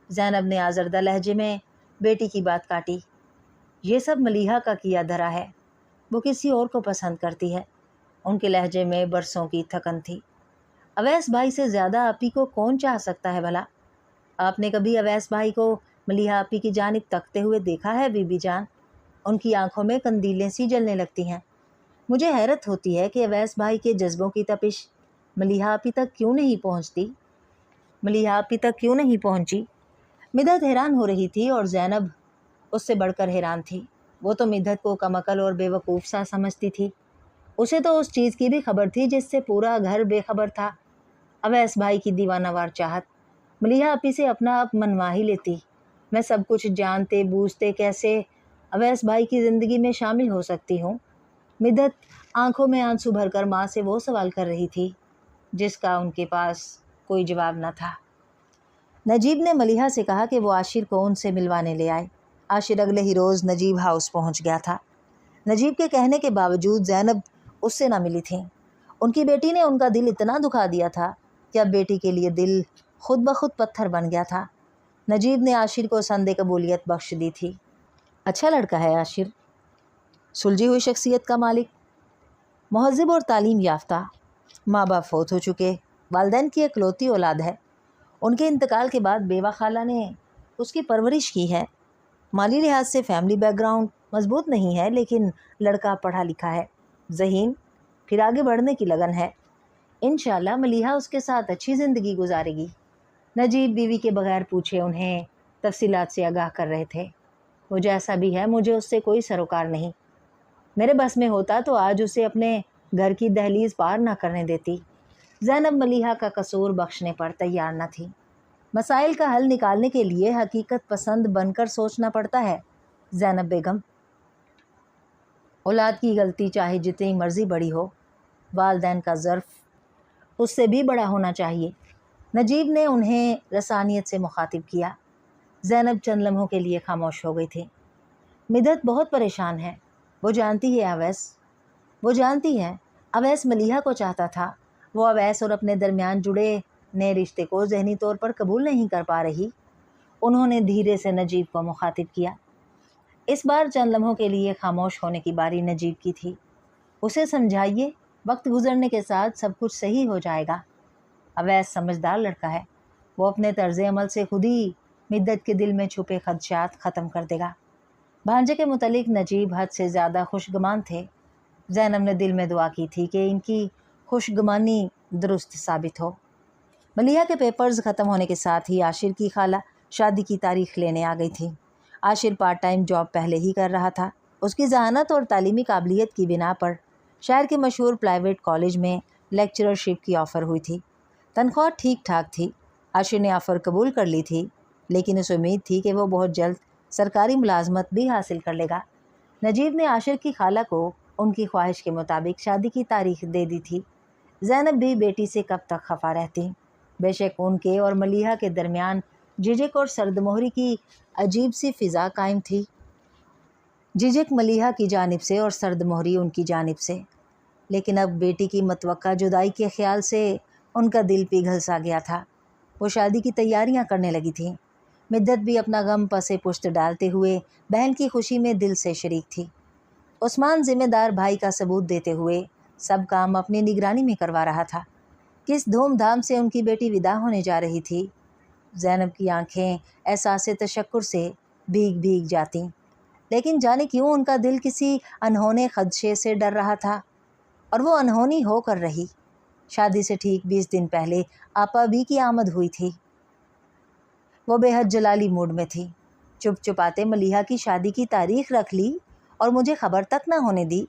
زینب نے آزردہ لہجے میں بیٹی کی بات کاٹی۔ یہ سب ملیحہ کا کیا دھرا ہے۔ وہ کسی اور کو پسند کرتی ہے۔ ان کے لہجے میں برسوں کی تھکن تھی۔ اویس بھائی سے زیادہ آپی کو کون چاہ سکتا ہے بھلا؟ آپ نے کبھی اویس بھائی کو ملیحہ آپی کی جانب تکتے ہوئے دیکھا ہے بی بی جان؟ ان کی آنکھوں میں قندیلیں سی جلنے لگتی ہیں۔ مجھے حیرت ہوتی ہے کہ اویس بھائی کے جذبوں کی تپش ملیحہ آپی تک کیوں نہیں پہنچی۔ مدحت حیران ہو رہی تھی اور زینب اس سے بڑھ کر حیران تھی۔ وہ تو مدحت کو کم عقل اور بے وقوف سا سمجھتی تھی۔ اسے تو اس چیز کی بھی خبر تھی جس سے پورا گھر بے خبر تھا۔ اویس بھائی کی دیوانہ وار چاہت ملیحہ آپی سے اپنا آپ منوا ہی لیتی۔ میں سب کچھ جانتے بوجھتے کیسے اویس بھائی کی زندگی میں شامل ہو سکتی ہوں؟ مدحت آنکھوں میں آنسو بھر کر ماں سے وہ سوال کر رہی تھی جس کا ان کے پاس کوئی جواب نہ تھا۔ نجیب نے ملیحہ سے کہا کہ وہ عاشر کو ان سے ملوانے لے آئے۔ عاشر اگلے ہی روز نجیب ہاؤس پہنچ گیا تھا۔ نجیب کے کہنے کے باوجود زینب اس سے نہ ملی تھیں۔ ان کی بیٹی نے ان کا دل اتنا دکھا دیا تھا کہ اب بیٹی کے لیے دل خود بخود پتھر بن گیا تھا۔ نجیب نے عاشر کو سند قبولیت بخش دی تھی۔ اچھا لڑکا ہے عاشر، سلجھی ہوئی شخصیت کا مالک، مہذب اور تعلیم یافتہ، ماں باپ فوت ہو چکے، والدین کی اکلوتی اولاد ہے۔ ان کے انتقال کے بعد بیوہ خالہ نے اس کی پرورش کی ہے۔ مالی لحاظ سے فیملی بیک گراؤنڈ مضبوط نہیں ہے، لیکن لڑکا پڑھا لکھا ہے، ذہین، پھر آگے بڑھنے کی لگن ہے۔ انشاءاللہ ملیحہ اس کے ساتھ اچھی زندگی گزارے گی۔ نجیب بیوی کے بغیر پوچھے انہیں تفصیلات سے آگاہ کر رہے تھے۔ وہ جیسا بھی ہے مجھے اس سے کوئی سروکار نہیں، میرے بس میں ہوتا تو آج اسے اپنے گھر کی دہلیز پار نہ کرنے دیتی۔ زینب ملیحہ کا قصور بخشنے پر تیار نہ تھی۔ مسائل کا حل نکالنے کے لیے حقیقت پسند بن کر سوچنا پڑتا ہے زینب بیگم۔ اولاد کی غلطی چاہے جتنی مرضی بڑی ہو، والدین کا ظرف اس سے بھی بڑا ہونا چاہیے۔ نجیب نے انہیں رسانیت سے مخاطب کیا۔ زینب چند لمحوں کے لیے خاموش ہو گئی تھی۔ مدحت بہت پریشان ہے، وہ جانتی ہے اویس ملیحہ کو چاہتا تھا، وہ اویس اور اپنے درمیان جڑے نئے رشتے کو ذہنی طور پر قبول نہیں کر پا رہی۔ انہوں نے دھیرے سے نجیب کو مخاطب کیا۔ اس بار چند لمحوں کے لیے خاموش ہونے کی باری نجیب کی تھی۔ اسے سمجھائیے، وقت گزرنے کے ساتھ سب کچھ صحیح ہو جائے گا۔ اویس سمجھدار لڑکا ہے، وہ اپنے طرز عمل سے خود ہی مدت کے دل میں چھپے خدشات ختم کر دے گا۔ بھانجے کے متعلق نجیب حد سے زیادہ خوشگمان تھے۔ زینب نے دل میں دعا کی تھی کہ ان کی خوشگمانی درست ثابت ہو۔ ملیحہ کے پیپرز ختم ہونے کے ساتھ ہی عاشر کی خالہ شادی کی تاریخ لینے آ گئی تھی۔ عاشر پارٹ ٹائم جاب پہلے ہی کر رہا تھا۔ اس کی ذہانت اور تعلیمی قابلیت کی بنا پر شہر کے مشہور پرائیویٹ کالج میں لیکچررشپ کی آفر ہوئی تھی۔ تنخواہ ٹھیک ٹھاک تھی۔ عاشر نے آفر قبول کر لی تھی، لیکن اسے امید تھی کہ وہ بہت جلد سرکاری ملازمت بھی حاصل کر لے گا۔ نجیب نے عاشر کی خالہ کو ان کی خواہش کے مطابق شادی کی تاریخ دے دی تھی۔ زینب بھی بیٹی سے کب تک خفا رہتی۔ بے شک ان کے اور ملیحہ کے درمیان جھجک اور سرد مہری کی عجیب سی فضا قائم تھی۔ جھجک ملیحہ کی جانب سے اور سرد مہری ان کی جانب سے، لیکن اب بیٹی کی متوقع جدائی کے خیال سے ان کا دل پگھل سا گیا تھا۔ وہ شادی کی تیاریاں کرنے لگی تھیں۔ مدت بھی اپنا غم پسے پشت ڈالتے ہوئے بہن کی خوشی میں دل سے شریک تھی۔ عثمان ذمہ دار بھائی کا ثبوت دیتے ہوئے سب کام اپنی نگرانی میں کروا رہا تھا۔ کس دھوم دھام سے ان کی بیٹی ودا ہونے جا رہی تھی۔ زینب کی آنکھیں احساس تشکر سے بھیگ بھیگ جاتیں، لیکن جانے کیوں ان کا دل کسی انہونے خدشے سے ڈر رہا تھا، اور وہ انہونی ہو کر رہی۔ شادی سے ٹھیک 20 دن پہلے آپا بھی کی آمد ہوئی تھی۔ وہ بے حد جلالی موڈ میں تھی۔ چپ چپاتے ملیحہ کی شادی کی تاریخ رکھ لی اور مجھے خبر تک نہ ہونے دی۔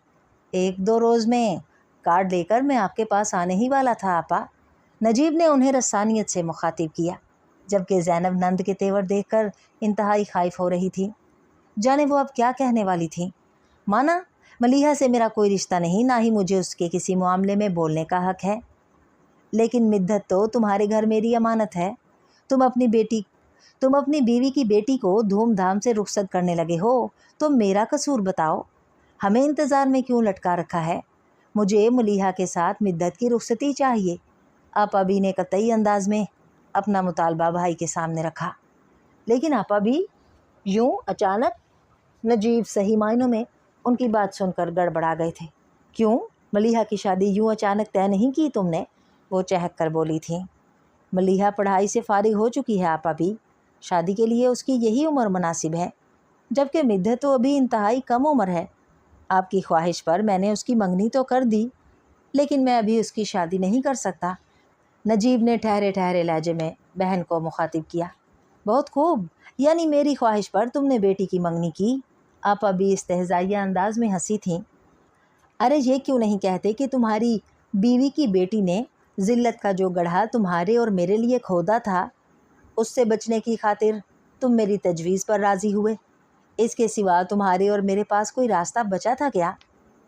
1-2 روز میں کارڈ لے کر میں آپ کے پاس آنے ہی والا تھا آپا۔ نجیب نے انہیں رسانیت سے مخاطب کیا، جبکہ زینب نند کے تیور دیکھ کر انتہائی خائف ہو رہی تھی۔ جانے وہ اب کیا کہنے والی تھیں۔ مانا ملیحہ سے میرا کوئی رشتہ نہیں، نہ ہی مجھے اس کے کسی معاملے میں بولنے کا حق ہے، لیکن مدت تو تمہارے گھر میری امانت ہے۔ تم اپنی بیوی کی بیٹی کو دھوم دھام سے رخصت کرنے لگے ہو تو میرا قصور بتاؤ، ہمیں انتظار میں کیوں لٹکا رکھا ہے؟ مجھے ملیحہ کے ساتھ مدت کی رخصتی چاہیے۔ آپا بھی نے قطعی انداز میں اپنا مطالبہ بھائی کے سامنے رکھا۔ لیکن آپا بھی یوں اچانک؟ نجیب صحیح معنوں میں ان کی بات سن کر گڑبڑا گئے تھے۔ کیوں؟ ملیحہ کی شادی یوں اچانک طے نہیں کی تم نے؟ وہ چہک کر بولی تھیں۔ ملیحہ پڑھائی سے فارغ ہو چکی ہے آپا بھی، شادی کے لیے اس کی یہی عمر مناسب ہے، جبکہ مدت تو ابھی انتہائی کم عمر ہے۔ آپ کی خواہش پر میں نے اس کی منگنی تو کر دی، لیکن میں ابھی اس کی شادی نہیں کر سکتا۔ نجیب نے ٹھہرے ٹھہرے لہجے میں بہن کو مخاطب کیا۔ بہت خوب، یعنی میری خواہش پر تم نے بیٹی کی منگنی کی؟ آپا بھی استہزائیہ انداز میں ہنسی تھیں۔ ارے یہ کیوں نہیں کہتے کہ تمہاری بیوی کی بیٹی نے ذلت کا جو گڑھا تمہارے اور میرے لیے کھودا تھا، اس سے بچنے کی خاطر تم میری تجویز پر راضی ہوئے۔ اس کے سوا تمہارے اور میرے پاس کوئی راستہ بچا تھا کیا؟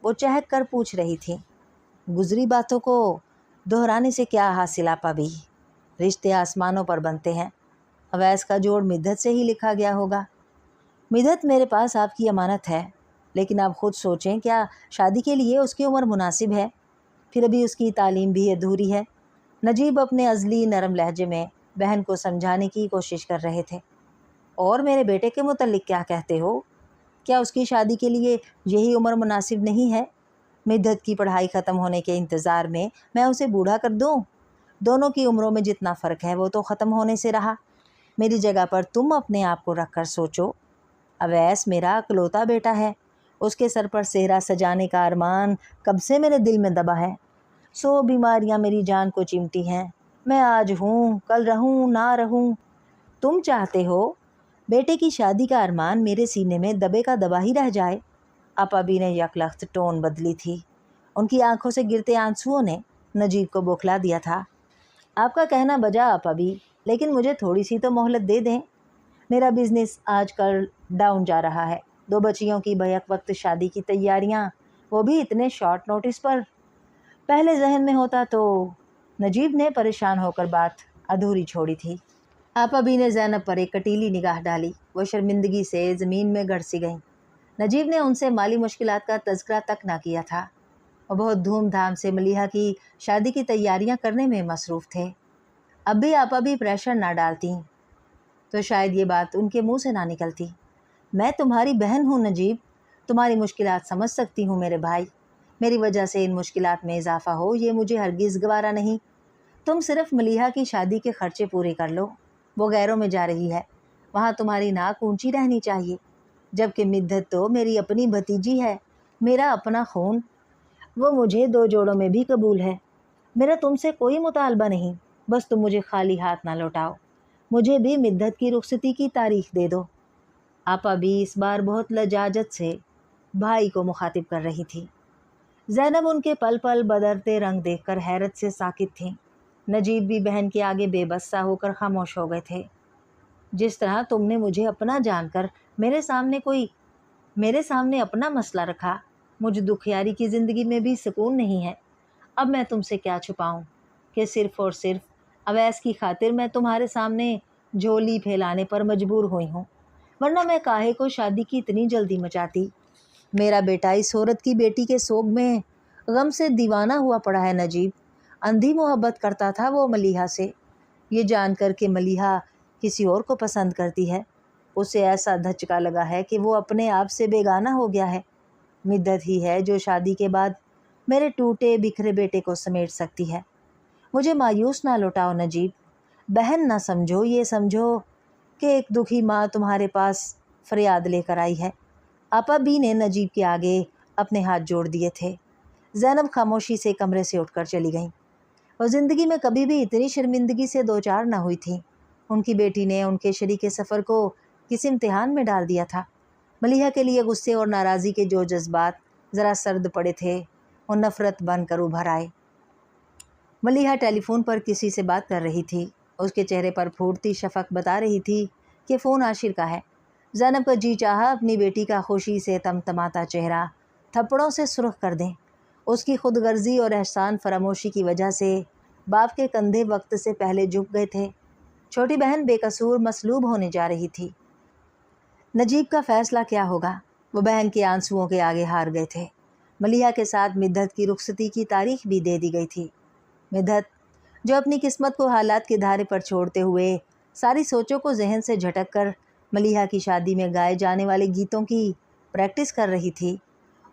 وہ چہک کر پوچھ رہی تھی۔ گزری باتوں کو دہرانے سے کیا حاصل آپا بھی، رشتے آسمانوں پر بنتے ہیں۔ اویس کا جوڑ مدت سے ہی لکھا گیا ہوگا۔ مدت میرے پاس آپ کی امانت ہے، لیکن آپ خود سوچیں، کیا شادی کے لیے اس کی عمر مناسب ہے؟ پھر ابھی اس کی تعلیم بھی ادھوری ہے۔ نجیب اپنے ازلی نرم لہجے میں بہن کو سمجھانے کی کوشش کر رہے تھے۔ اور میرے بیٹے کے متعلق کیا کہتے ہو؟ کیا اس کی شادی کے لیے یہی عمر مناسب نہیں ہے؟ مدت کی پڑھائی ختم ہونے کے انتظار میں اسے بوڑھا کر دوں؟ دونوں کی عمروں میں جتنا فرق ہے وہ تو ختم ہونے سے رہا۔ میری جگہ پر تم اپنے آپ کو رکھ کر سوچو، اویس میرا اکلوتا بیٹا ہے، اس کے سر پر صحرا سجانے کا ارمان کب سے میرے دل میں دبا ہے۔ 100 بیماریاں میری جان کو چمٹی ہیں، میں آج ہوں کل رہوں نہ رہوں۔ تم چاہتے ہو بیٹے کی شادی کا ارمان میرے سینے میں دبے کا دبا ہی رہ جائے۔ آپابی نے یکلخت ٹون بدلی تھی، ان کی آنکھوں سے گرتے آنسوؤں نے نجیب کو بوکھلا دیا تھا۔ آپ کا کہنا بجا آپابی، لیکن مجھے تھوڑی سی تو مہلت دے دیں۔ میرا بزنس آج کل ڈاؤن جا رہا ہے، 2 بچیوں کی بیک وقت شادی کی تیاریاں، وہ بھی اتنے شارٹ نوٹس پر۔ پہلے ذہن میں ہوتا تو نجیب نے پریشان ہو کر بات ادھوری چھوڑی تھی۔ آپابی نے زینب پر ایک کٹیلی نگاہ ڈالی، وہ شرمندگی سے زمین میں گڑ سی گئیں۔ نجیب نے ان سے مالی مشکلات کا تذکرہ تک نہ کیا تھا، وہ بہت دھوم دھام سے ملیحہ کی شادی کی تیاریاں کرنے میں مصروف تھے۔ اب بھی آپابی پریشر نہ ڈالتی تو شاید یہ بات ان کے منہ سے نہ نکلتی۔ میں تمہاری بہن ہوں نجیب، تمہاری مشکلات سمجھ سکتی ہوں میرے بھائی، میری وجہ سے ان مشکلات میں اضافہ ہو یہ مجھے ہرگز گوارا نہیں۔ تم صرف ملیحہ کی شادی کے خرچے پورے کر لو، وہ غیروں میں جا رہی ہے، وہاں تمہاری ناک اونچی رہنی چاہیے، جبکہ مدحت تو میری اپنی بھتیجی ہے، میرا اپنا خون، وہ مجھے 2 جوڑوں میں بھی قبول ہے۔ میرا تم سے کوئی مطالبہ نہیں، بس تم مجھے خالی ہاتھ نہ لوٹاؤ، مجھے بھی مدحت کی رخصتی کی تاریخ دے دو۔ آپا بھی اس بار بہت لجاجت سے بھائی کو مخاطب کر رہی تھی۔ زینب ان کے پل پل بدرتے رنگ دیکھ کر حیرت سے ساکت تھیں۔ نجیب بھی بہن کے آگے بے بس سا ہو کر خاموش ہو گئے تھے۔ جس طرح تم نے مجھے اپنا جان کر میرے سامنے اپنا مسئلہ رکھا، مجھ دکھیاری کی زندگی میں بھی سکون نہیں ہے۔ اب میں تم سے کیا چھپاؤں کہ صرف اور صرف اویس کی خاطر میں تمہارے سامنے جھولی پھیلانے پر مجبور ہوئی ہوں، ورنہ میں کاہے کو شادی کی اتنی جلدی مچاتی۔ میرا بیٹا اس عورت کی بیٹی کے سوگ میں غم سے دیوانہ ہوا پڑا ہے نجیب، اندھی محبت کرتا تھا وہ ملیحہ سے، یہ جان کر کہ ملیحہ کسی اور کو پسند کرتی ہے، اسے ایسا دھچکا لگا ہے کہ وہ اپنے آپ سے بیگانہ ہو گیا ہے۔ مدت ہی ہے جو شادی کے بعد میرے ٹوٹے بکھرے بیٹے کو سمیٹ سکتی ہے۔ مجھے مایوس نہ لوٹاؤ نجیب، بہن نہ سمجھو، یہ سمجھو کہ ایک دکھی ماں تمہارے پاس فریاد لے کر آئی ہے۔ آپا بی نے نجیب کے آگے اپنے ہاتھ جوڑ دیے تھے۔ زینب خاموشی سے کمرے سے اٹھ کر چلی گئیں۔ وہ زندگی میں کبھی بھی اتنی شرمندگی سے دوچار نہ ہوئی تھیں۔ ان کی بیٹی نے ان کے شریک سفر کو کس امتحان میں ڈال دیا تھا۔ ملیحہ کے لیے غصے اور ناراضی کے جو جذبات ذرا سرد پڑے تھے وہ نفرت بن کر ابھر آئے۔ ملیحہ ٹیلی فون پر کسی سے بات کر رہی تھی، اس کے چہرے پر پھوٹتی شفق بتا رہی تھی کہ فون عاشر کا ہے۔ زینب کا جی چاہا اپنی بیٹی کا خوشی سے تمتماتا چہرہ تھپڑوں سے سرخ کر دیں۔ اس کی خود غرضی اور احسان فراموشی کی وجہ سے باپ کے کندھے وقت سے پہلے جھک گئے تھے۔ چھوٹی بہن بے قصور مصلوب ہونے جا رہی تھی۔ نجیب کا فیصلہ کیا ہوگا؟ وہ بہن کے آنسوؤں کے آگے ہار گئے تھے۔ ملیحہ کے ساتھ مدحت کی رخصتی کی تاریخ بھی دے دی گئی تھی۔ مدحت جو اپنی قسمت کو حالات کے دھارے پر چھوڑتے ہوئے ساری سوچوں کو ذہن سے جھٹک کر ملیحہ کی شادی میں گائے جانے والے گیتوں کی پریکٹس کر رہی تھی،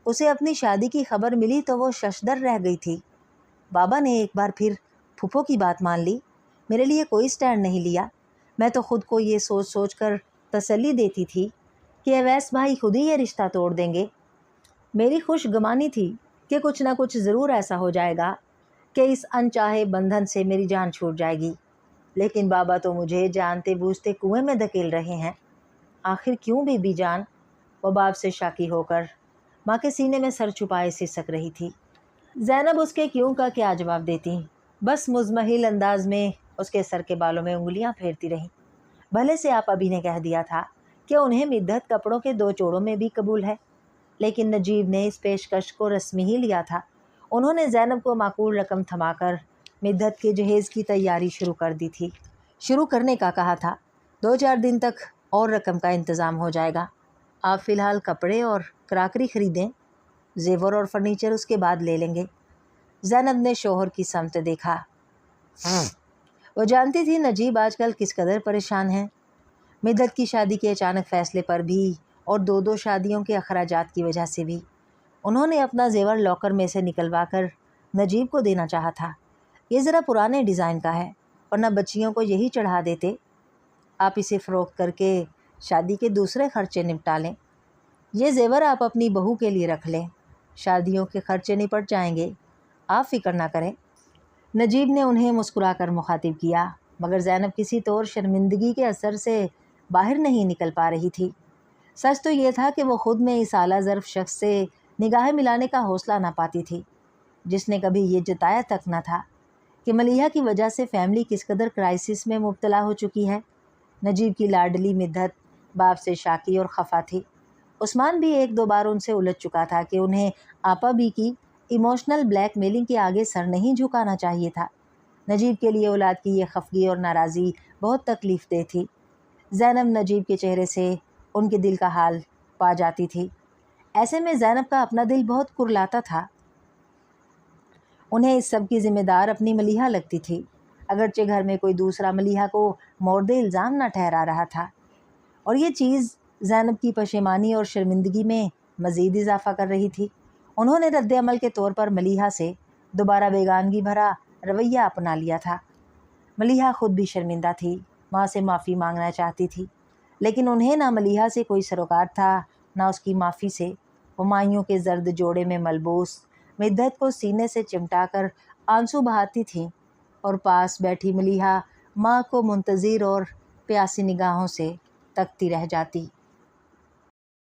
اسے اپنی شادی کی خبر ملی تو وہ ششدر رہ گئی تھی۔ بابا نے ایک بار پھر پھپھو کی بات مان لی، میرے لیے کوئی سٹینڈ نہیں لیا۔ میں تو خود کو یہ سوچ سوچ کر تسلی دیتی تھی کہ اویس بھائی خود ہی یہ رشتہ توڑ دیں گے۔ میری خوش گمانی تھی کہ کچھ نہ کچھ ضرور ایسا ہو جائے گا کہ اس انچاہے بندھن سے میری جان چھوٹ جائے گی، لیکن بابا تو مجھے جانتے بوجھتے کنویں میں دھکیل رہے ہیں۔ آخر کیوں بی بی جان؟ وہ باپ سے شاکی ہو کر ماں کے سینے میں سر چھپائے سسک رہی تھی۔ زینب اس کے کیوں کا کیا جواب دیتی، بس مزمحل انداز میں اس کے سر کے بالوں میں انگلیاں پھیرتی رہیں۔ بھلے سے آپ ابھی نے کہہ دیا تھا کہ انہیں مدحت کپڑوں کے 2 جوڑوں میں بھی قبول ہے، لیکن نجیب نے اس پیشکش کو رسمی ہی لیا تھا۔ انہوں نے زینب کو معقول رقم تھما کر مدحت کے جہیز کی تیاری شروع کرنے کا کہا تھا۔ 2-4 دن تک اور رقم کا انتظام ہو جائے گا، آپ فی الحال کپڑے اور کراکری خریدیں، زیور اور فرنیچر اس کے بعد لے لیں گے۔ زینب نے شوہر کی سمت دیکھا۔ وہ جانتی تھی نجیب آج کل کس قدر پریشان ہیں، مدحت کی شادی کے اچانک فیصلے پر بھی اور 2 شادیوں کے اخراجات کی وجہ سے بھی۔ انہوں نے اپنا زیور لاکر میں سے نکلوا کر نجیب کو دینا چاہا تھا، یہ ذرا پرانے ڈیزائن کا ہے، ورنہ بچیوں کو یہی چڑھا دیتے۔ آپ اسے فروخت کر کے شادی کے دوسرے خرچے نپٹا لیں۔ یہ زیور آپ اپنی بہو کے لیے رکھ لیں، شادیوں کے خرچے نپٹ جائیں گے، آپ فکر نہ کریں۔ نجیب نے انہیں مسکرا کر مخاطب کیا، مگر زینب کسی طور شرمندگی کے اثر سے باہر نہیں نکل پا رہی تھی۔ سچ تو یہ تھا کہ وہ خود میں اس اعلیٰ ظرف شخص سے نگاہیں ملانے کا حوصلہ نہ پاتی تھی، جس نے کبھی یہ جتایا تک نہ تھا کہ ملیحہ کی وجہ سے فیملی کس قدر کرائسس میں مبتلا ہو چکی ہے۔ نجیب کی لاڈلی مدحت باپ سے شاکی اور خفا تھی۔ عثمان بھی ایک دو بار ان سے الجھ چکا تھا کہ انہیں آپا بھی کی ایموشنل بلیک میلنگ کے آگے سر نہیں جھکانا چاہیے تھا۔ نجیب کے لیے اولاد کی یہ خفگی اور ناراضی بہت تکلیف دہ تھی۔ زینب نجیب کے چہرے سے ان کے دل کا حال پا جاتی تھی۔ ایسے میں زینب کا اپنا دل بہت کرلاتا تھا۔ انہیں اس سب کی ذمہ دار اپنی ملیحہ لگتی تھی، اگرچہ گھر میں کوئی دوسرا ملیحہ کو مورد الزام نہ ٹھہرا رہا تھا، اور یہ چیز زینب کی پشیمانی اور شرمندگی میں مزید اضافہ کر رہی تھی۔ انہوں نے رد عمل کے طور پر ملیحہ سے دوبارہ بیگانگی بھرا رویہ اپنا لیا تھا۔ ملیحہ خود بھی شرمندہ تھی، ماں سے معافی مانگنا چاہتی تھی، لیکن انہیں نہ ملیحہ سے کوئی سروکار تھا نہ اس کی معافی سے۔ وہ مائیوں کے زرد جوڑے میں ملبوس مدحت کو سینے سے چمٹا کر آنسو بہاتی تھیں، اور پاس بیٹھی ملیحہ ماں کو منتظر اور پیاسی نگاہوں سے تکتی رہ جاتی۔